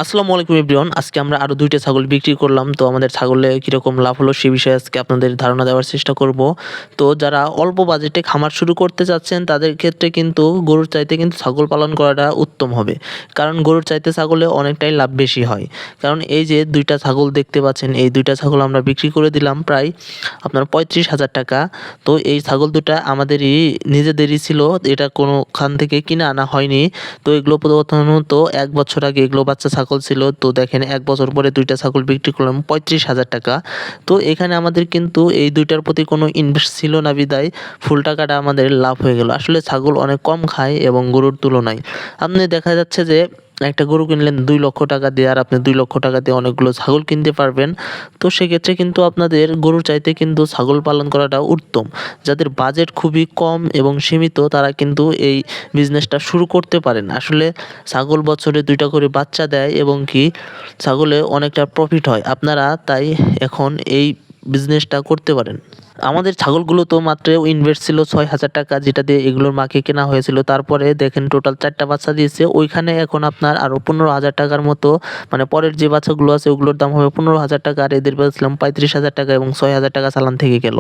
আসসালামু আলাইকুম এভরিওয়ান। আজকে আমরা আরো ২ টা ছাগল বিক্রি করলাম। তো আমাদের ছাগলে কিরকম লাভ হলো সে বিষয়ে আজকে আপনাদের ধারণা দেওয়ার চেষ্টা করব। তো যারা অল্প বাজেটে খামার শুরু করতে চাচ্ছেন তাদের ক্ষেত্রে কিন্তু গরুর চাইতে কিন্তু ছাগল পালন করাটা উত্তম হবে। কারণ গরুর চাইতে ছাগলে অনেকটাই লাভ বেশি হয়। কারণ এই যে ২ টা ছাগল দেখতে পাচ্ছেন, এই ২ টা ছাগল আমরা বিক্রি করে দিলাম প্রায় আপনার ৩৫,০০০ টাকা। তো এই ছাগল দুটা আমাদেরই নিজেদেরই ছিল। এটা কোনোখান থেকে কিনে আনা হয়নি। তো এগুলো প্রথমত ১ বছর আগে এগুলো বাচ্চা ছাগল ছিল। তো দেখেন ১ বছর পরে ২ টা ছাগল বিক্রি করলাম ৩৫,০০০ টাকা। তো এখানে আমাদের কিন্তু এই ২ টার প্রতি কোনো ইনভেস্ট ছিল না বিধায় ফুল টাকাটা আমাদের লাভ হয়ে গেল। আসলে ছাগল অনেক কম খায় এবং গরুর তুলনায়। আপনি দেখা যাচ্ছে যে একটা গরু কিনলেন ২,০০,০০০ টাকা দিয়ে, আর আপনি ২,০০,০০০ টাকা দিয়ে অনেকগুলো ছাগল কিনতে পারবেন। তো সেক্ষেত্রে কিন্তু আপনাদের গরুর চাইতে কিন্তু ছাগল পালন করাটা উত্তম। যাদের বাজেট খুবই কম এবং সীমিত তারা কিন্তু এই বিজনেসটা শুরু করতে পারেন। আসলে ছাগল বছরে ২ টা করে বাচ্চা দেয় এবং কি ছাগলে অনেকটা প্রফিট হয়। আপনারা তাই এখন এই বিজনেসটা করতে পারেন। আমাদের ছাগলগুলো তো মাত্র ইনভেস্ট ছিল ৬,০০০ টাকা, যেটা দিয়ে এগুলোর মাকে কেনা হয়েছিল। তারপরে দেখেন টোটাল ৪ টা বাচ্চা দিয়েছে। ওইখানে এখন আপনার আরো ১৫,০০০ টাকার মতো, মানে পরের যে বাচ্চাগুলো আছে ওগুলোর দাম হবে ১৫,০০০ টাকা, আর এদের বেচলাম ৩৫,০০০ টাকা এবং ৬,০০০ টাকা চালান থেকে গেল।